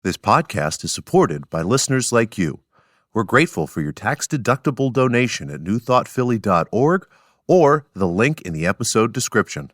This podcast is supported by listeners like you. We're grateful for your tax-deductible donation at newthoughtphilly.org or the link in the episode description.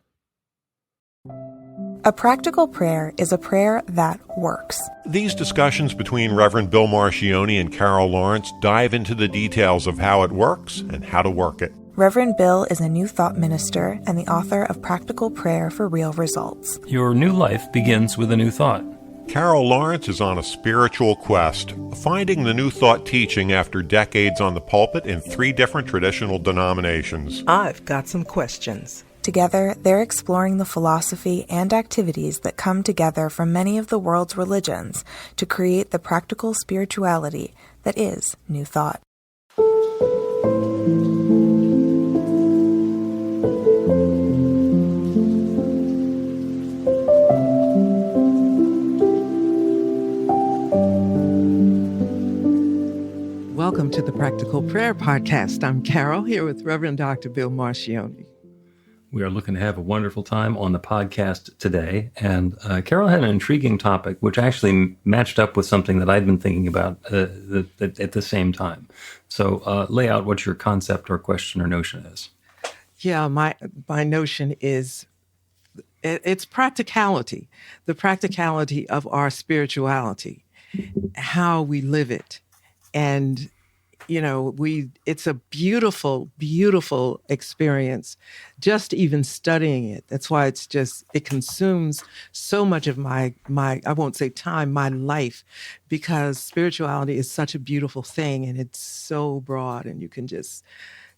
A practical prayer is a prayer that works. These discussions between Reverend Bill Marcioni and Carol Lawrence dive into the details of how it works and how to work it. Reverend Bill is a New Thought minister and the author of Practical Prayer for Real Results. Your new life begins with a new thought. Carol Lawrence is on a spiritual quest, finding the New Thought teaching after decades on the pulpit in 3 different traditional denominations. I've got some questions. Together, they're exploring the philosophy and activities that come together from many of the world's religions to create the practical spirituality that is New Thought. Welcome to the Practical Prayer Podcast. I'm Carol, here with Reverend Dr. Bill Marcioni. We are looking to have a wonderful time on the podcast today. And Carol had an intriguing topic, which actually matched up with something that I'd been thinking about at the same time. So lay out what your concept or question or notion is. Yeah, my notion is it's practicality, the practicality of our spirituality, how we live it. And it's a beautiful, beautiful experience, just even studying it. That's why it consumes so much of my, I won't say time, my life, because spirituality is such a beautiful thing and it's so broad and you can just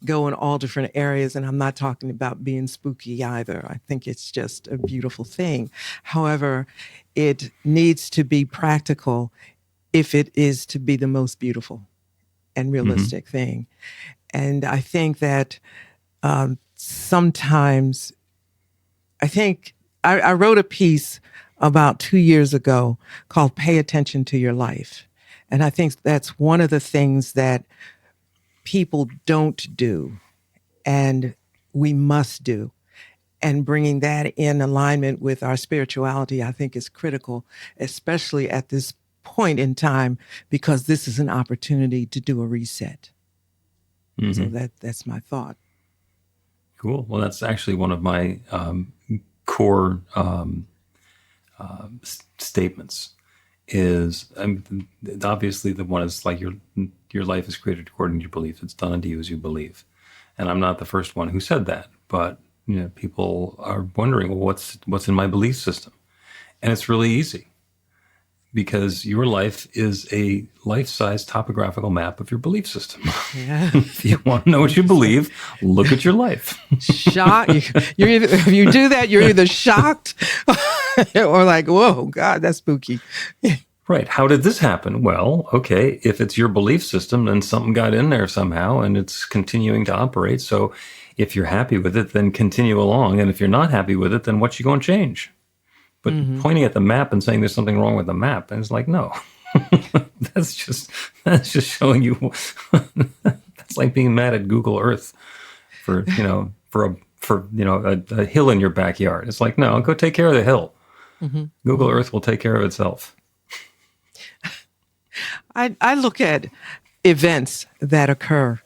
go in all different areas. And I'm not talking about being spooky either. I think it's just a beautiful thing. However, it needs to be practical if it is to be the most beautiful and realistic thing. And I think that sometimes, I wrote a piece about 2 years ago called Pay Attention to Your Life. And I think that's one of the things that people don't do and we must do. And bringing that in alignment with our spirituality, I think is critical, especially at this point in time, because this is an opportunity to do a reset. So that's my thought. Cool. Well, that's actually one of my core statements is obviously the one is like your life is created according to your belief. It's done unto you as you believe. And I'm not the first one who said that, but people are wondering, well, what's in my belief system? And it's really easy. Because your life is a life-size topographical map of your belief system. Yeah. If you want to know what you believe, look at your life. Shocked. If you do that, you're either shocked or like, whoa, God, that's spooky. Right. How did this happen? Well, okay, if it's your belief system, then something got in there somehow and it's continuing to operate. So if you're happy with it, then continue along. And if you're not happy with it, then what you going to change? But pointing at the map and saying there's something wrong with the map, and it's like, no, that's just showing you. That's like being mad at Google Earth for a hill in your backyard. It's like, no, go take care of the hill. Google Earth will take care of itself. I look at events that occur,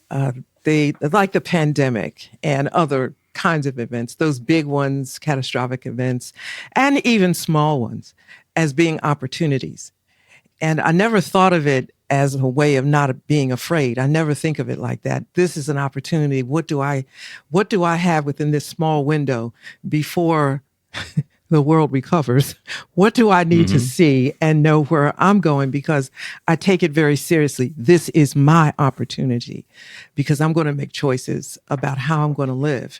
like the pandemic and other kinds of events, those big ones, catastrophic events, and even small ones, as being opportunities. And I never thought of it as a way of not being afraid. I never think of it like that. This is an opportunity. What do I have within this small window before the world recovers? What do I need to see and know where I'm going? Because I take it very seriously. This is my opportunity because I'm going to make choices about how I'm going to live.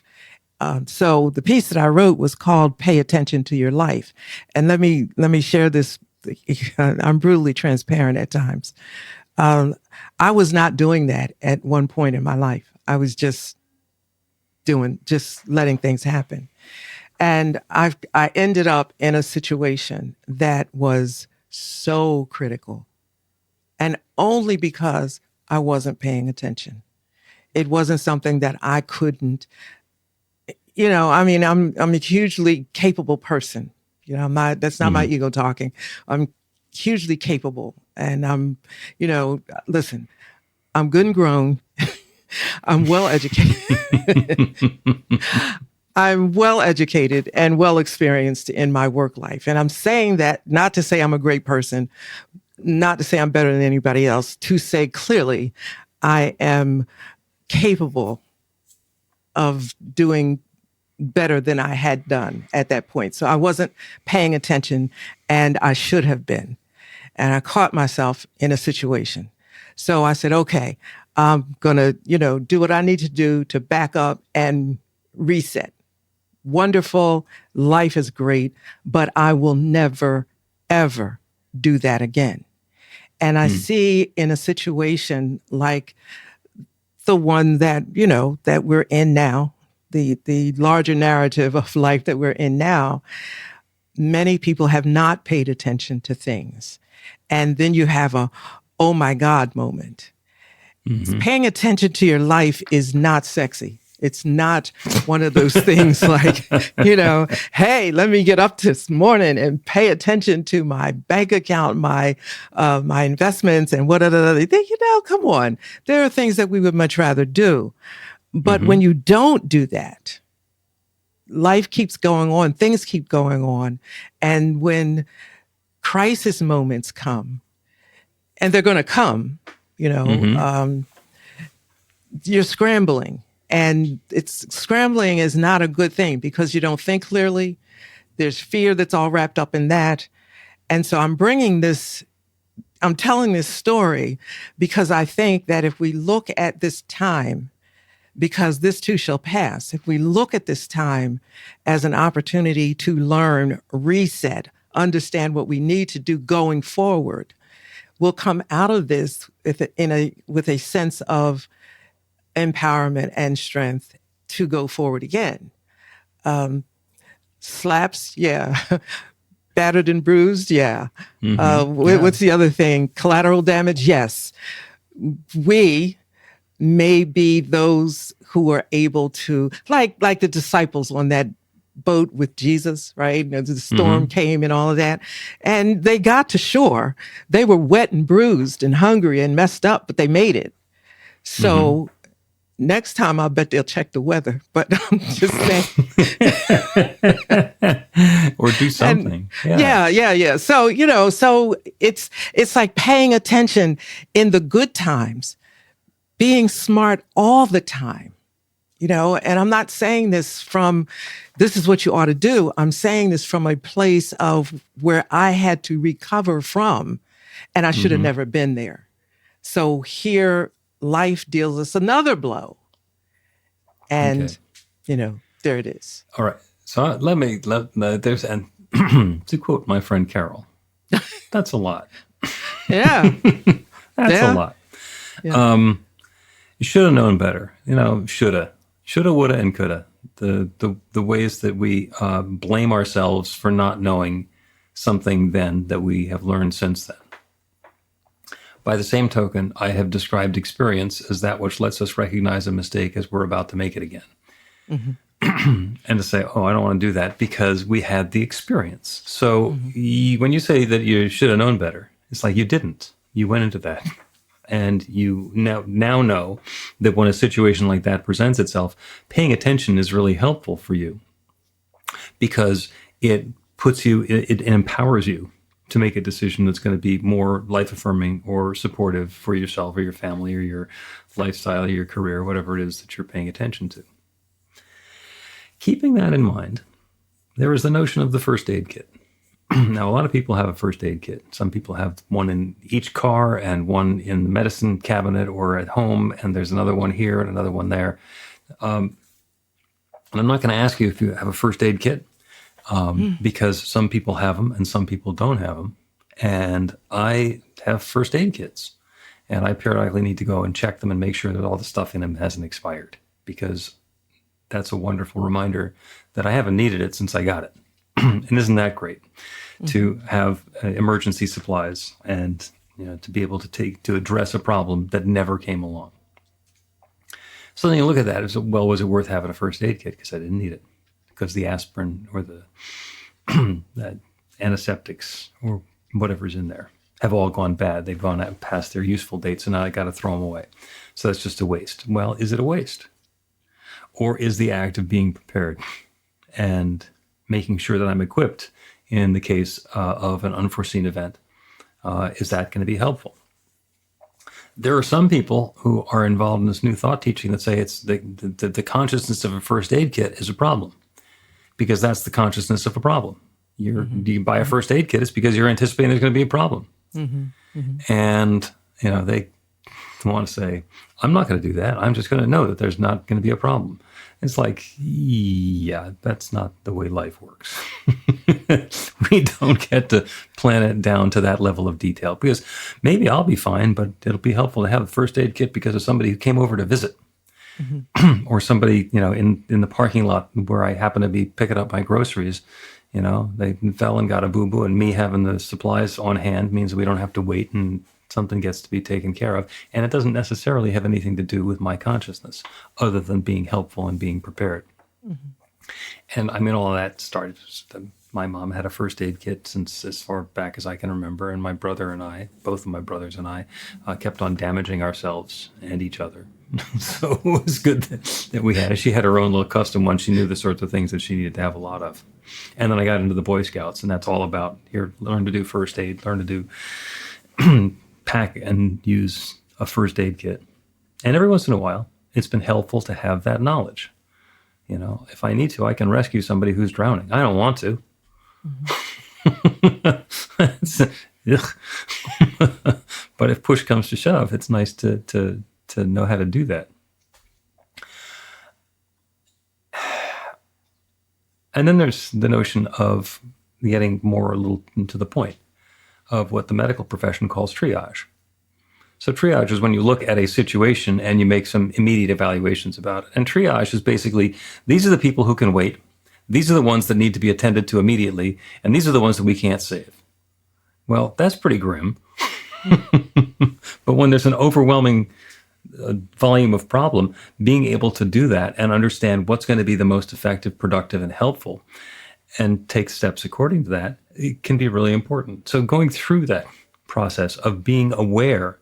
So the piece that I wrote was called Pay Attention to Your Life. And let me share this. I'm brutally transparent at times. I was not doing that at one point in my life. I was just letting things happen. And I ended up in a situation that was so critical, and only because I wasn't paying attention. It wasn't something that I couldn't, I'm a hugely capable person. That's not my ego talking. I'm hugely capable. And listen, I'm good and grown. I'm well educated. I'm well educated and well experienced in my work life. And I'm saying that not to say I'm a great person, not to say I'm better than anybody else, to say clearly I am capable of doing better than I had done at that point. So I wasn't paying attention, and I should have been. And I caught myself in a situation. So I said, okay, I'm going to, do what I need to do to back up and reset. Wonderful. Life is great, but I will never, ever do that again. And I see in a situation like the one that, that we're in now, the larger narrative of life that we're in now, many people have not paid attention to things. And then you have a, oh my God moment. Paying attention to your life is not sexy. It's not one of those things like, hey, let me get up this morning and pay attention to my bank account, my investments and what other thing. Come on. There are things that we would much rather do. But when you don't do that, life keeps going on, things keep going on. And when crisis moments come, and they're going to come, you're scrambling. And scrambling is not a good thing because you don't think clearly. There's fear that's all wrapped up in that. And so I'm telling this story because I think that if we look at this time, because this too shall pass, if we look at this time as an opportunity to learn, reset, understand what we need to do going forward, we'll come out of this with a sense of empowerment and strength to go forward again. Slaps, yeah. Battered and bruised, yeah. What's the other thing? Collateral damage, yes. We may be those who are able to, like the disciples on that boat with Jesus, right? The storm came and all of that. And they got to shore. They were wet and bruised and hungry and messed up, but they made it. So next time, I'll bet they'll check the weather, but I'm just saying. Or do something. Yeah. So it's like paying attention in the good times, being smart all the time, and I'm not saying this this is what you ought to do. I'm saying this from a place of where I had to recover from, and I should have never been there. So here, life deals us another blow. And, there it is. All right. So there's, and to quote my friend Carol, that's a lot. Yeah. That's a lot. Yeah. You should have known better. Shoulda, woulda, and coulda. The ways that we blame ourselves for not knowing something then that we have learned since then. By the same token, I have described experience as that which lets us recognize a mistake as we're about to make it again. And to say, oh, I don't want to do that because we had the experience. So when you say that you should have known better, it's like you didn't. You went into that. And you now know that when a situation like that presents itself, paying attention is really helpful for you because it empowers you to make a decision that's going to be more life-affirming or supportive for yourself or your family or your lifestyle or your career, whatever it is that you're paying attention to. Keeping that in mind, there is the notion of the first aid kit. Now, a lot of people have a first aid kit. Some people have one in each car and one in the medicine cabinet or at home, and there's another one here and another one there. And I'm not going to ask you if you have a first aid kit. Because some people have them and some people don't have them. And I have first aid kits. And I periodically need to go and check them and make sure that all the stuff in them hasn't expired. Because that's a wonderful reminder that I haven't needed it since I got it. And isn't that great to have emergency supplies and to be able to address a problem that never came along. So then you look at that as, well, was it worth having a first aid kit? Because I didn't need it. Because the aspirin or the that antiseptics or whatever's in there, have all gone bad. They've gone past their useful dates, and now I got to throw them away. So that's just a waste. Well, is it a waste? Or is the act of being prepared and making sure that I'm equipped in the case of an unforeseen event, is that going to be helpful? There are some people who are involved in this new thought teaching that say it's the consciousness of a first aid kit is a problem, because that's the consciousness of a problem. You buy a first aid kit, it's because you're anticipating there's going to be a problem. And, they want to say, I'm not going to do that. I'm just going to know that there's not going to be a problem. It's like, yeah, that's not the way life works. We don't get to plan it down to that level of detail, because maybe I'll be fine, but it'll be helpful to have a first aid kit because of somebody who came over to visit. Or somebody, in the parking lot where I happen to be picking up my groceries, they fell and got a boo-boo, and me having the supplies on hand means we don't have to wait and something gets to be taken care of. And it doesn't necessarily have anything to do with my consciousness other than being helpful and being prepared. And all of that started. My mom had a first aid kit since as far back as I can remember. And my brother and I, both of my brothers and I, kept on damaging ourselves and each other. So it was good that we had it. She had her own little custom one. She knew the sorts of things that she needed to have a lot of. And then I got into the Boy Scouts, and that's all about, here, learn to do first aid, learn to do pack and use a first aid kit. And every once in a while, it's been helpful to have that knowledge. If I need to, I can rescue somebody who's drowning. I don't want to. But if push comes to shove, it's nice to know how to do that. And then there's the notion of getting more a little to the point of what the medical profession calls triage. So triage is when you look at a situation and you make some immediate evaluations about it. And triage is basically, these are the people who can wait. These are the ones that need to be attended to immediately. And these are the ones that we can't save. Well, that's pretty grim. But when there's an overwhelming volume of problem, being able to do that and understand what's going to be the most effective, productive, and helpful, and take steps according to that, it can be really important. So going through that process of being aware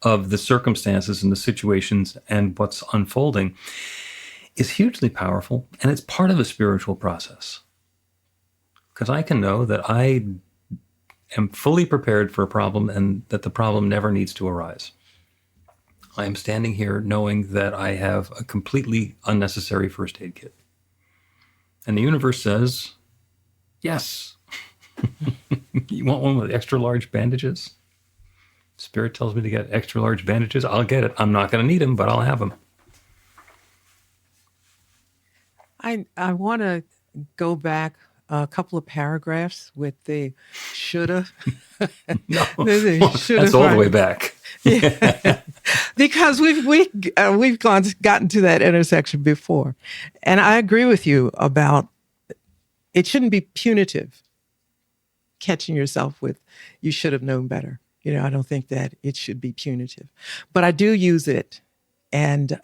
of the circumstances and the situations and what's unfolding is hugely powerful, and it's part of a spiritual process. Because I can know that I am fully prepared for a problem and that the problem never needs to arise. I am standing here knowing that I have a completely unnecessary first aid kit. And the universe says, yes. You want one with extra large bandages? Spirit tells me to get extra large bandages. I'll get it. I'm not going to need them, but I'll have them. I want to go back a couple of paragraphs with the shoulda. No, Shoulda, that's all right. the way back. Yeah. Because we've gotten to that intersection before. And I agree with you about it shouldn't be punitive, catching yourself with, you should have known better. I don't think that it should be punitive. But I do use it, and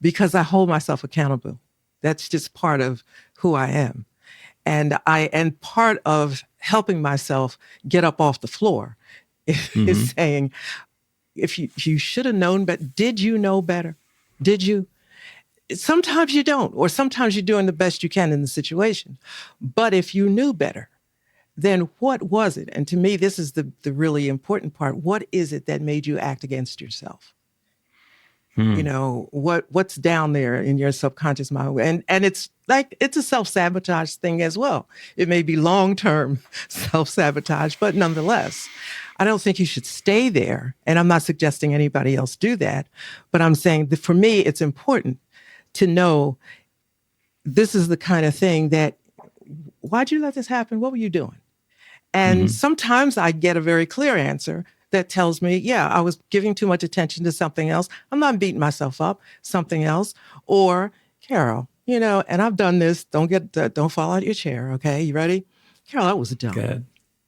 because I hold myself accountable. That's just part of who I am. And part of helping myself get up off the floor is saying, if you should have known, but did you know better? Did you? Sometimes you don't, or sometimes you're doing the best you can in the situation. But if you knew better, then what was it? And to me, this is the really important part. What is it that made you act against yourself? What's down there in your subconscious mind? And it's like, it's a self-sabotage thing as well. It may be long-term self-sabotage, but nonetheless, I don't think you should stay there. And I'm not suggesting anybody else do that, but I'm saying that for me, it's important to know this is the kind of thing that, why'd you let this happen? What were you doing? And sometimes I get a very clear answer that tells me, yeah, I was giving too much attention to something else. I'm not beating myself up, something else. Or, Carol, and I've done this. Don't fall out your chair. Okay. You ready? Carol, that was dumb. Good.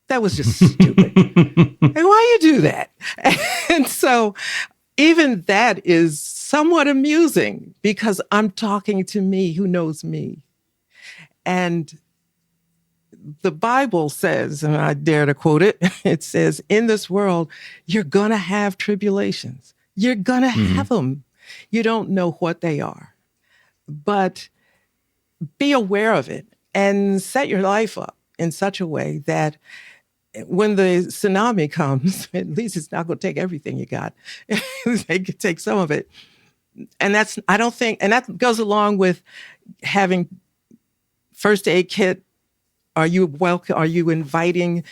That was just stupid. And why you do that? And so even that is somewhat amusing because I'm talking to me who knows me. And the Bible says, and I dare to quote it, it says, in this world, you're going to have tribulations. You're going to have them. You don't know what they are, but be aware of it and set your life up in such a way that when the tsunami comes, at least it's not going to take everything you got. They could take some of it. And I don't think, and that goes along with having first aid kit. Are you inviting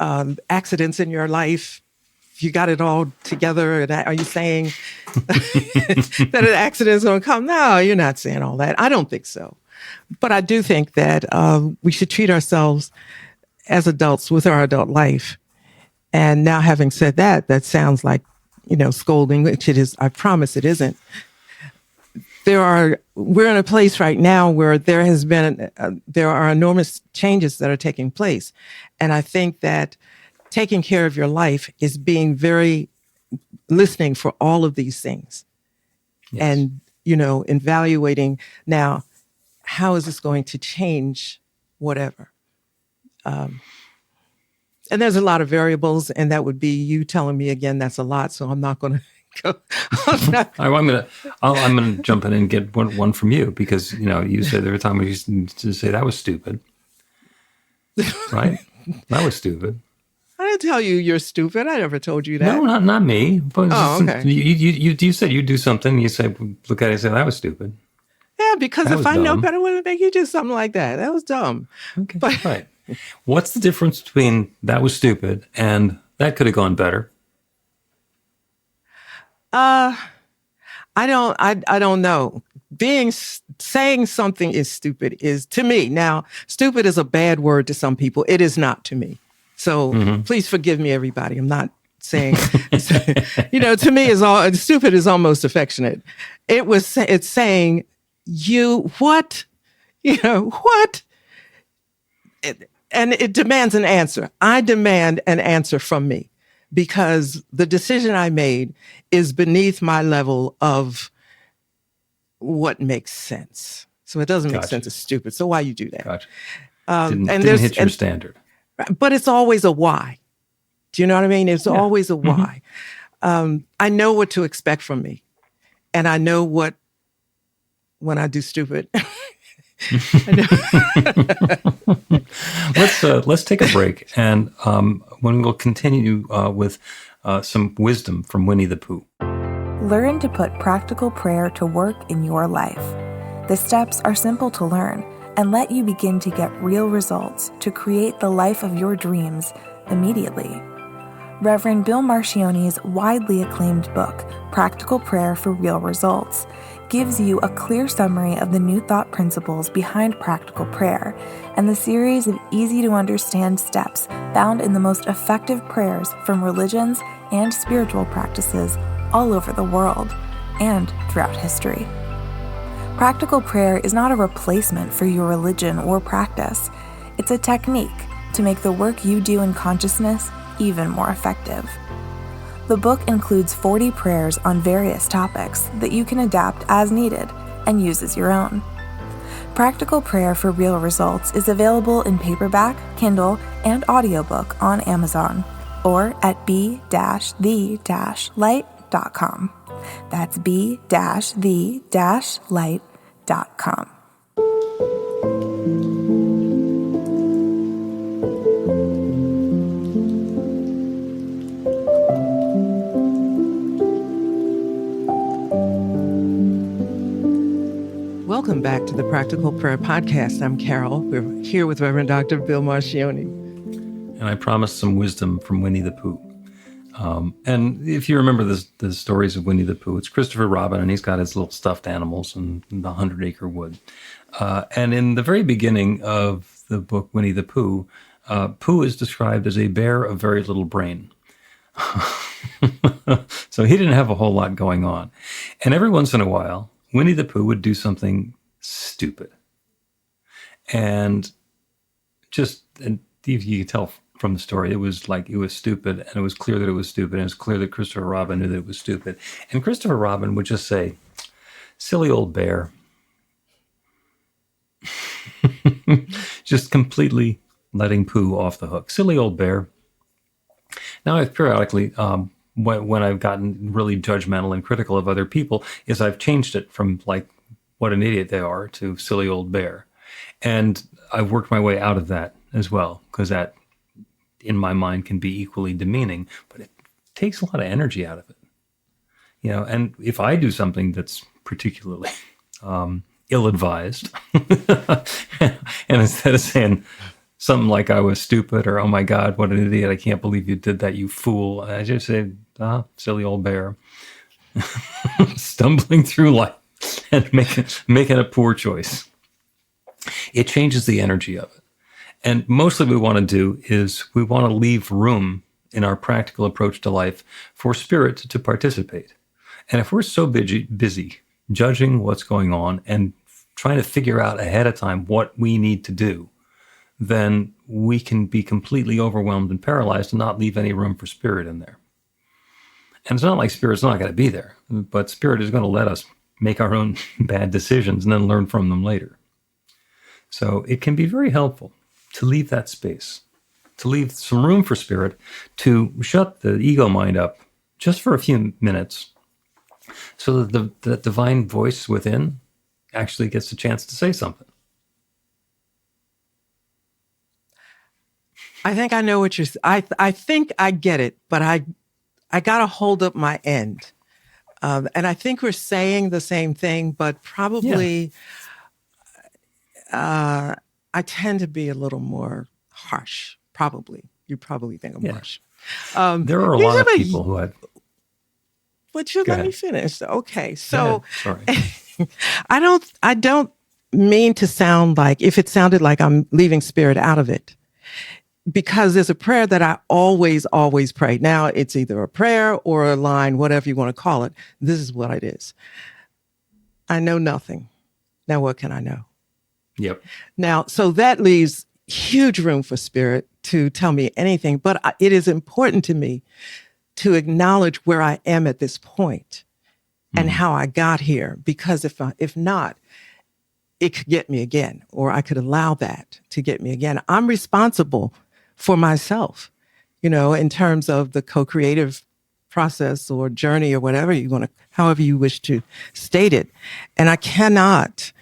accidents in your life? You got it all together. Are you saying that an accident is going to come? No, you're not saying all that. I don't think so. But I do think that we should treat ourselves as adults with our adult life. And now, having said that, that sounds like, scolding, which it is. I promise it isn't. We're in a place right now where there are enormous changes that are taking place. And I think that taking care of your life is being listening for all of these things. Yes. And, evaluating now, how is this going to change whatever? And there's a lot of variables, and that would be you telling me again, that's a lot. So I'm not going to go. I'm going to jump in and get one from you, because, you said every time we used to say that was stupid, right? That was stupid. I didn't tell you you're stupid. I never told you that. No, not me. But okay. You said you do something. You say, look at it and say, that was stupid. Yeah, because if I know better, I wouldn't make you do something like that. That was dumb. Okay, right. What's the difference between that was stupid and that could have gone better? I don't know. Saying something is stupid is, to me, now, stupid is a bad word to some people. It is not to me. So please forgive me, everybody. I'm not saying, to me, stupid is almost affectionate. It's saying, what? What? And it demands an answer. I demand an answer from me, because the decision I made is beneath my level of what makes sense. So it doesn't make sense. It's stupid. So why you do that? Gotcha. Didn't hit your standard. But it's always a why. Do you know what I mean? It's always a why. I know what to expect from me. And I know when I do stupid. Let's take a break, and when we'll continue with some wisdom from Winnie the Pooh. Learn to put practical prayer to work in your life. The steps are simple to learn and let you begin to get real results to create the life of your dreams immediately. Reverend Bill Marcione's widely acclaimed book, Practical Prayer for Real Results, gives you a clear summary of the New Thought principles behind practical prayer and the series of easy-to-understand steps found in the most effective prayers from religions and spiritual practices all over the world and throughout history. Practical prayer is not a replacement for your religion or practice. It's a technique to make the work you do in consciousness even more effective. The book includes 40 prayers on various topics that you can adapt as needed and use as your own. Practical Prayer for Real Results is available in paperback, Kindle, and audiobook on Amazon or at b-the-light.com. That's b-the-light.com. Welcome back to the Practical Prayer Podcast. I'm Carol. We're here with Reverend Dr. Bill Marcione. And I promised some wisdom from Winnie the Pooh. And if you remember the stories of Winnie the Pooh, it's Christopher Robin, and he's got his little stuffed animals in the 100-acre wood. And in the very beginning of the book, Winnie the Pooh, Pooh is described as a bear of very little brain. So he didn't have a whole lot going on. And every once in a while, Winnie the Pooh would do something stupid. And you could tell from the story, it was stupid, and it was clear that it was stupid, and it was clear that Christopher Robin knew that it was stupid. And Christopher Robin would just say, "Silly old bear." Just completely letting poo off the hook. Silly old bear. Now, I've periodically, when I've gotten really judgmental and critical of other people, is I've changed it from like, what an idiot they are, to silly old bear. And I've worked my way out of that as well, because that, in my mind, can be equally demeaning, but it takes a lot of energy out of it. And if I do something that's particularly ill-advised, and instead of saying something like I was stupid or, oh my God, what an idiot, I can't believe you did that, you fool, I just say, silly old bear, stumbling through life and making a poor choice. It changes the energy of it. And mostly what we want to do is we want to leave room in our practical approach to life for spirit to participate. And if we're so busy judging what's going on and trying to figure out ahead of time what we need to do, then we can be completely overwhelmed and paralyzed and not leave any room for spirit in there. And it's not like spirit's not going to be there, but spirit is going to let us make our own bad decisions and then learn from them later. So it can be very helpful to leave that space, to leave some room for spirit to shut the ego mind up just for a few minutes, so that the divine voice within actually gets a chance to say something. I think I know what you're. I think I get it, but I got to hold up my end, and I think we're saying the same thing, but probably I tend to be a little more harsh. Probably you probably think I'm harsh. There are a lot of people who had. But you let me finish. Okay, so sorry, I don't mean to sound like, if it sounded like I'm leaving spirit out of it, because there's a prayer that I always pray. Now it's either a prayer or a line, whatever you want to call it. This is what it is. I know nothing. Now what can I know? Yep. Now, so that leaves huge room for spirit to tell me anything, but it is important to me to acknowledge where I am at this point and how I got here, because if not, it could get me again, or I could allow that to get me again. I'm responsible for myself, in terms of the co-creative process or journey or whatever however you wish to state it. And I cannot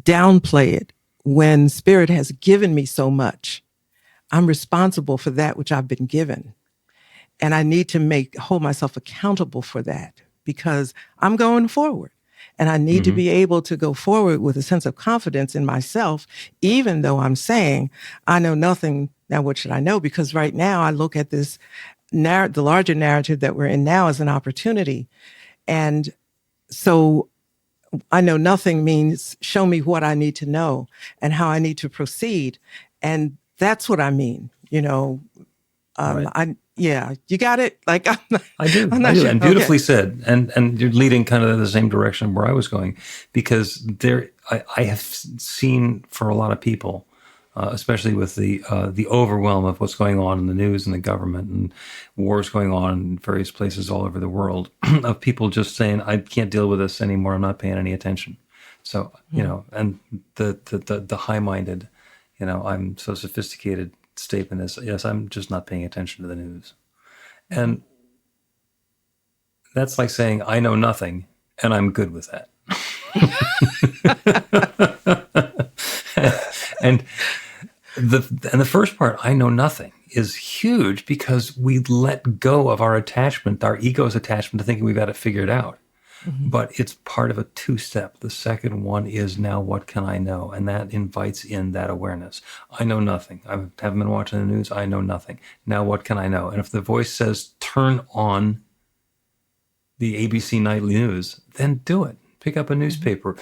downplay it when spirit has given me so much. I'm responsible for that which I've been given. And I need to hold myself accountable for that, because I'm going forward. And I need to be able to go forward with a sense of confidence in myself, even though I'm saying, I know nothing. Now, what should I know? Because right now I look at this the larger narrative that we're in now as an opportunity. And so I know nothing means show me what I need to know and how I need to proceed. And that's what I mean, Right. You got it. Like I do, sure. And beautifully said. And you're leading kind of in the same direction where I was going, because I have seen for a lot of people, especially with the overwhelm of what's going on in the news and the government and wars going on in various places all over the world, of people just saying, I can't deal with this anymore. I'm not paying any attention. So, and the high-minded, I'm so sophisticated statement is, yes, I'm just not paying attention to the news. And that's like saying, I know nothing, and I'm good with that. and the first part, I know nothing, is huge, because we let go of our attachment, our ego's attachment to thinking we've got it figured out. But it's part of a two-step. The second one is, now what can I know? And that invites in that awareness. I know nothing. I haven't been watching the news. I know nothing. Now what can I know? And if the voice says, turn on the ABC Nightly News, then do it. Pick up a newspaper.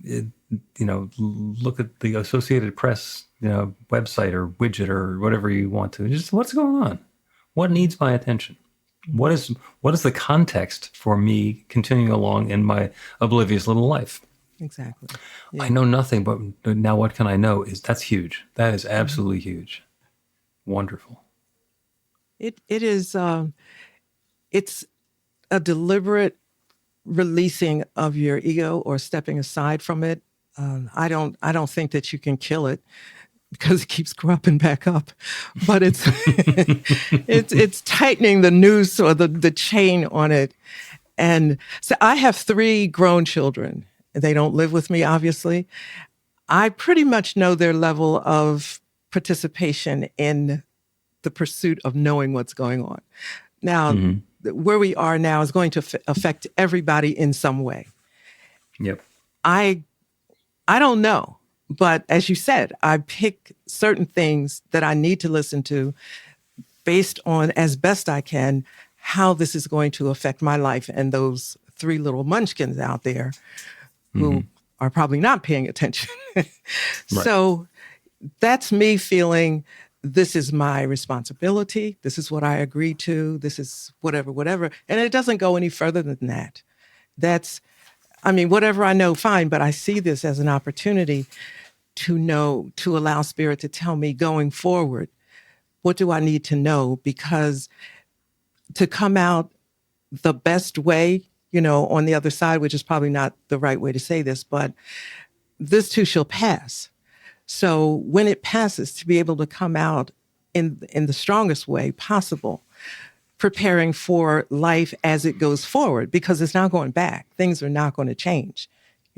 Look at the Associated Press, website or widget or whatever you want to. Just, what's going on? What needs my attention? What is the context for me continuing along in my oblivious little life? Exactly. Yeah. I know nothing, but now what can I know? That's huge. That is absolutely huge. Wonderful. It is. It's a deliberate releasing of your ego or stepping aside from it. I don't think that you can kill it, because it keeps cropping back up. But it's it's tightening the noose or the chain on it. And so I have 3 grown children. They don't live with me, obviously. I pretty much know their level of participation in the pursuit of knowing what's going on. Now, where we are now is going to affect everybody in some way. Yep. I don't know, but as you said, I pick certain things that I need to listen to based on, as best I can, how this is going to affect my life and those 3 little munchkins out there who are probably not paying attention. Right. So that's me feeling this is my responsibility. This is what I agreed to. This is whatever. And it doesn't go any further than that. Whatever I know, fine, but I see this as an opportunity to know, to allow Spirit to tell me going forward, what do I need to know? Because to come out the best way, on the other side, which is probably not the right way to say this, but this too shall pass. So when it passes, to be able to come out in the strongest way possible, preparing for life as it goes forward, because it's not going back. Things are not going to change.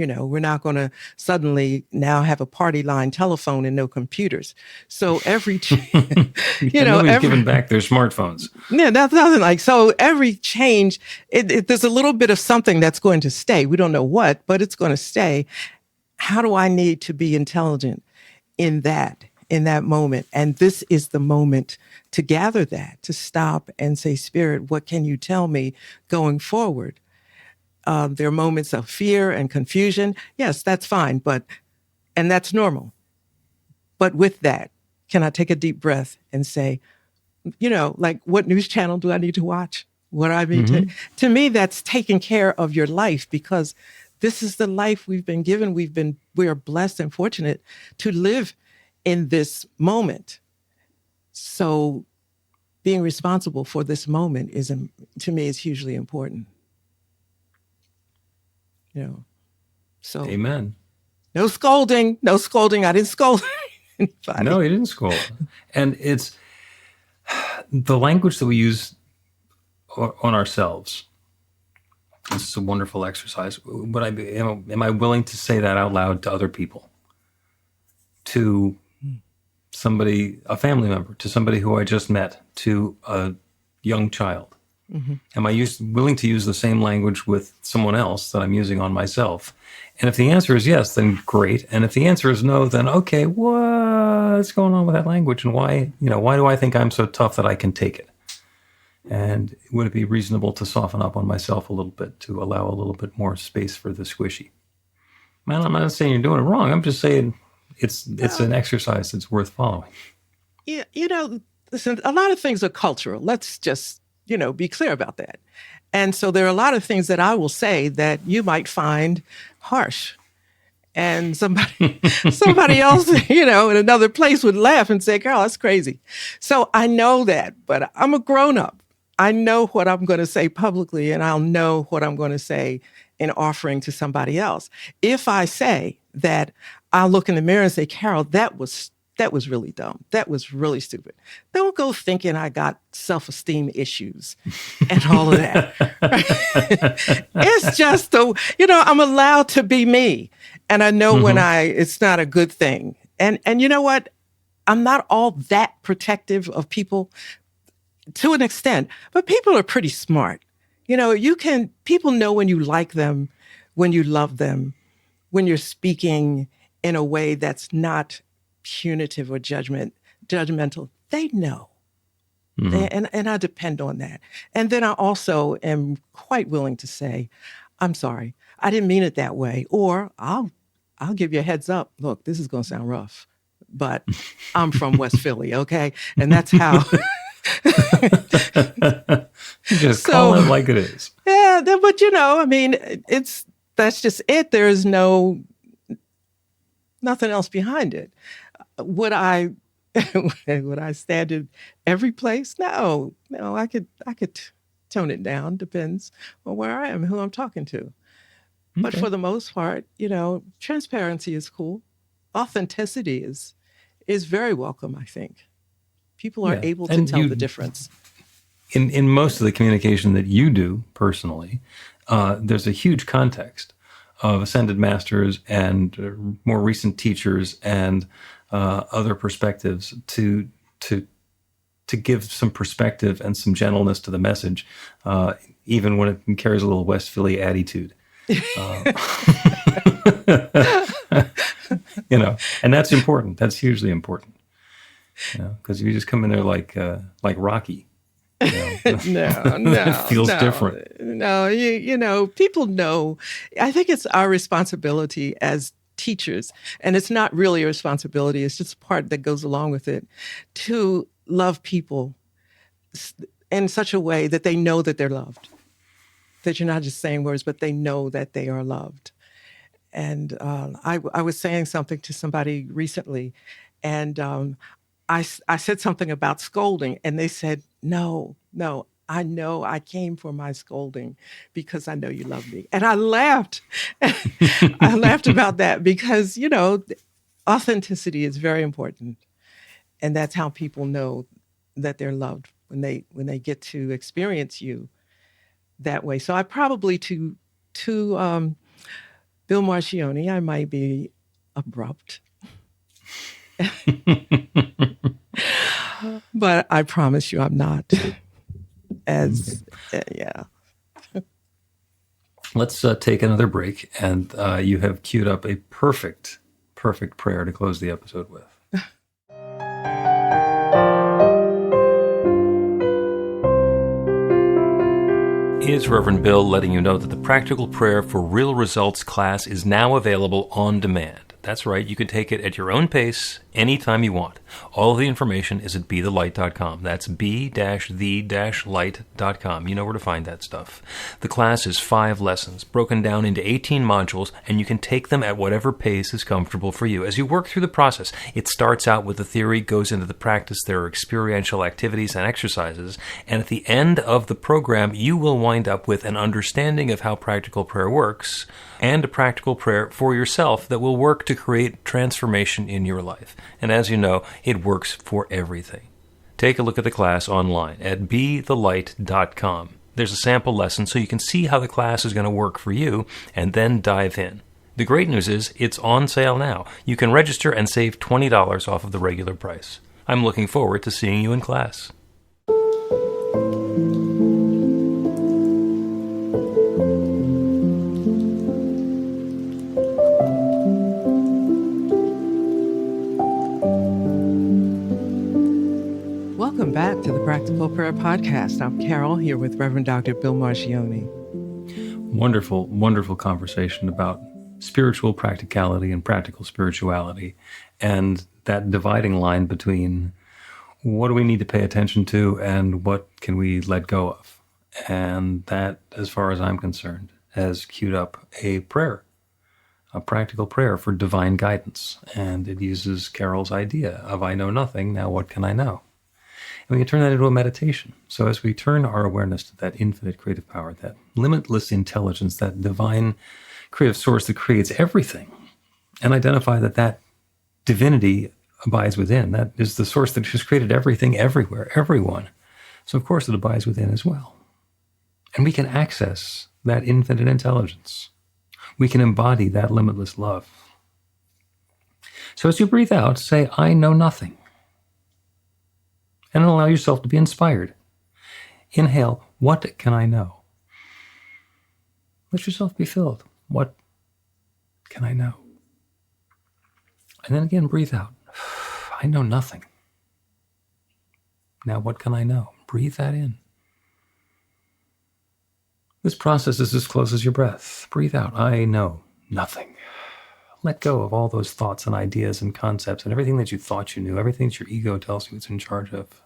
We're not going to suddenly now have a party line telephone and no computers. So every, nobody's giving back their smartphones. Yeah, that's nothing like, so every change, there's a little bit of something that's going to stay. We don't know what, but it's going to stay. How do I need to be intelligent in that moment? And this is the moment to gather that, to stop and say, Spirit, what can you tell me going forward? There are moments of fear and confusion. Yes, that's fine, and that's normal. But with that, can I take a deep breath and say, like, what news channel do I need to watch? What I need to me, that's taking care of your life, because this is the life we've been given. We are blessed and fortunate to live in this moment. So being responsible for this moment to me, is hugely important. So Amen. No scolding. I didn't scold anybody. No, he didn't scold. And it's the language that we use on ourselves. This is a wonderful exercise. Am I willing to say that out loud to other people? To somebody, a family member, to somebody who I just met, to a young child? Am I willing to use the same language with someone else that I'm using on myself? And if the answer is yes, then great. And if the answer is no, then okay, what's going on with that language? And why do I think I'm so tough that I can take it? And would it be reasonable to soften up on myself a little bit, to allow a little bit more space for the squishy? Man, I'm not saying you're doing it wrong. I'm just saying it's an exercise that's worth following. Yeah, listen, a lot of things are cultural. Let's just be clear about that. And so there are a lot of things that I will say that you might find harsh. And somebody else, in another place would laugh and say, Carol, that's crazy. So I know that, but I'm a grown up. I know what I'm going to say publicly, and I'll know what I'm going to say in offering to somebody else. If I say that, I'll look in the mirror and say, Carol, that was really dumb. That was really stupid. Don't go thinking I got self-esteem issues and all of that. It's just, I'm allowed to be me. And I know when it's not a good thing. And you know what? I'm not all that protective of people to an extent, but people are pretty smart. People know when you like them, when you love them, when you're speaking in a way that's not punitive or judgmental. They know. And I depend on that. And then I also am quite willing to say, I'm sorry, I didn't mean it that way. Or I'll give you a heads up. Look, this is going to sound rough, but I'm from West Philly, okay? And that's how. Just call it like it is. Yeah, but that's just it. There is nothing else behind it. Would I stand in every place? No. I could tone it down. Depends on where I am and who I'm talking to. Okay. But for the most part, transparency is cool. Authenticity is is very welcome, I think. People are Yeah. able to And tell the difference. In most of the communication that you do personally, there's a huge context of ascended masters and more recent teachers and other perspectives to give some perspective and some gentleness to the message, even when it carries a little West Philly attitude. And that's important. That's hugely important. Because if you just come in there like Rocky, No, it feels different. No, people know. I think it's our responsibility as teachers, and it's not really a responsibility, it's just a part that goes along with it, to love people in such a way that they know that they're loved. That you're not just saying words, but they know that they are loved. And I was saying something to somebody recently, and I said something about scolding, and they said, no, I know I came for my scolding because I know you love me. And I laughed. I laughed about that because, authenticity is very important. And that's how people know that they're loved when they get to experience you that way. So I probably to Bill Marcioni, I might be abrupt. But I promise you I'm not. Yeah. Let's take another break, and you have queued up a perfect prayer to close the episode with. It's Reverend Bill letting you know that the Practical Prayer for Real Results class is now available on demand. That's right, you can take it at your own pace, anytime you want. All of the information is at bethelight.com. That's b-the-light.com. You know where to find that stuff. The class is 5 lessons, broken down into 18 modules, and you can take them at whatever pace is comfortable for you. As you work through the process, it starts out with the theory, goes into the practice, there are experiential activities and exercises, and at the end of the program, you will wind up with an understanding of how practical prayer works, and a practical prayer for yourself that will work to create transformation in your life. And as you know, it works for everything. Take a look at the class online at bethelight.com. There's a sample lesson so you can see how the class is going to work for you, and then dive in. The great news is it's on sale now. You can register and save $20 off of the regular price. I'm looking forward to seeing you in class. Welcome back to the Practical Prayer Podcast. I'm Carol, here with Reverend Dr. Bill Marcioni. Wonderful, wonderful conversation about spiritual practicality and practical spirituality, and that dividing line between what do we need to pay attention to and what can we let go of. And that, as far as I'm concerned, has queued up a prayer, a practical prayer for divine guidance. And it uses Carol's idea of I know nothing, now what can I know? And we can turn that into a meditation. So as we turn our awareness to that infinite creative power, that limitless intelligence, that divine creative source that creates everything, and identify that that divinity abides within, that is the source that has created everything, everywhere, everyone. So of course it abides within as well. And we can access that infinite intelligence. We can embody that limitless love. So as you breathe out, say, I know nothing. And allow yourself to be inspired. Inhale, what can I know? Let yourself be filled. What can I know? And then again, breathe out. I know nothing. Now what can I know? Breathe that in. This process is as close as your breath. Breathe out. I know nothing. Let go of all those thoughts and ideas and concepts and everything that you thought you knew, everything that your ego tells you it's in charge of.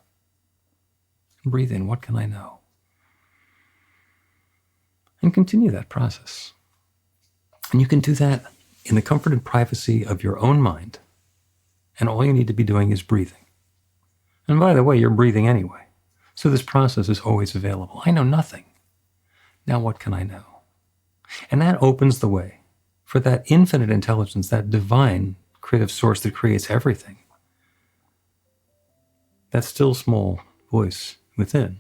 Breathe in. What can I know? And continue that process. And you can do that in the comfort and privacy of your own mind. And all you need to be doing is breathing. And by the way, you're breathing anyway. So this process is always available. I know nothing. Now what can I know? And that opens the way for that infinite intelligence, that divine creative source that creates everything, that still small voice within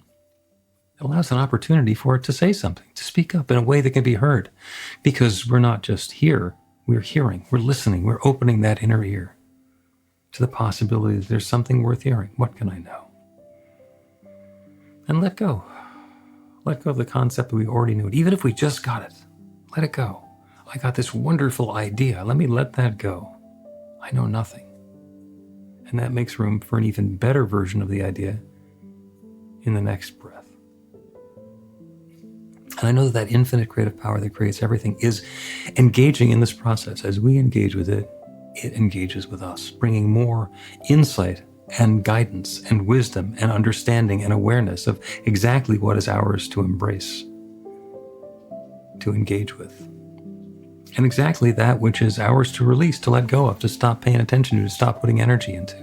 allows an opportunity for it to say something, to speak up in a way that can be heard. Because we're not just here, we're hearing, we're listening, we're opening that inner ear to the possibility that there's something worth hearing. What can I know? And let go. Let go of the concept that we already knew it. Even if we just got it, let it go. I got this wonderful idea. Let me let that go. I know nothing. And that makes room for an even better version of the idea in the next breath. And I know that infinite creative power that creates everything is engaging in this process. As we engage with it, it engages with us, bringing more insight and guidance and wisdom and understanding and awareness of exactly what is ours to embrace, to engage with. And exactly that which is ours to release, to let go of, to stop paying attention to stop putting energy into.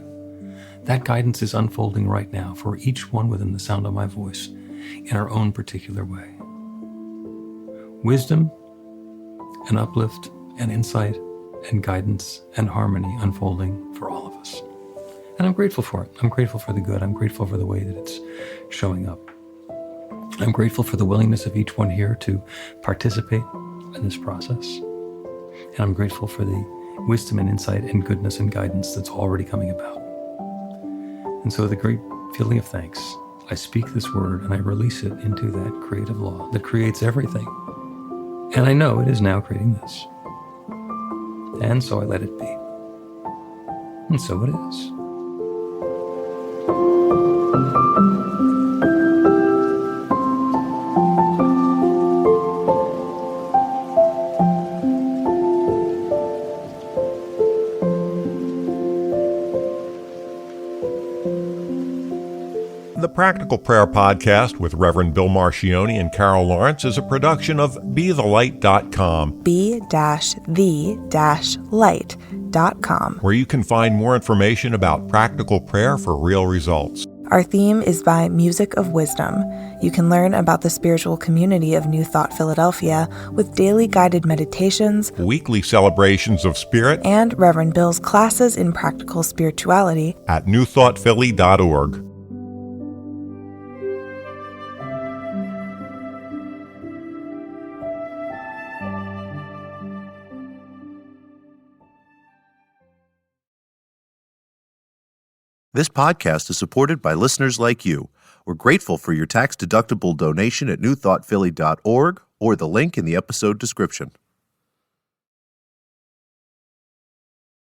That guidance is unfolding right now for each one within the sound of my voice in our own particular way. Wisdom and uplift and insight and guidance and harmony unfolding for all of us. And I'm grateful for it. I'm grateful for the good. I'm grateful for the way that it's showing up. I'm grateful for the willingness of each one here to participate in this process. And I'm grateful for the wisdom and insight and goodness and guidance that's already coming about. And so with a great feeling of thanks, I speak this word and I release it into that creative law that creates everything. And I know it is now creating this. And so I let it be. And so it is. The Practical Prayer Podcast with Reverend Bill Marcioni and Carol Lawrence is a production of BeTheLight.com. be-the-light.com. Where you can find more information about practical prayer for real results. Our theme is by Music of Wisdom. You can learn about the spiritual community of New Thought Philadelphia with daily guided meditations, Weekly celebrations of spirit, and Reverend Bill's classes in practical spirituality at newthoughtphilly.org. This podcast is supported by listeners like you. We're grateful for your tax-deductible donation at newthoughtphilly.org or the link in the episode description.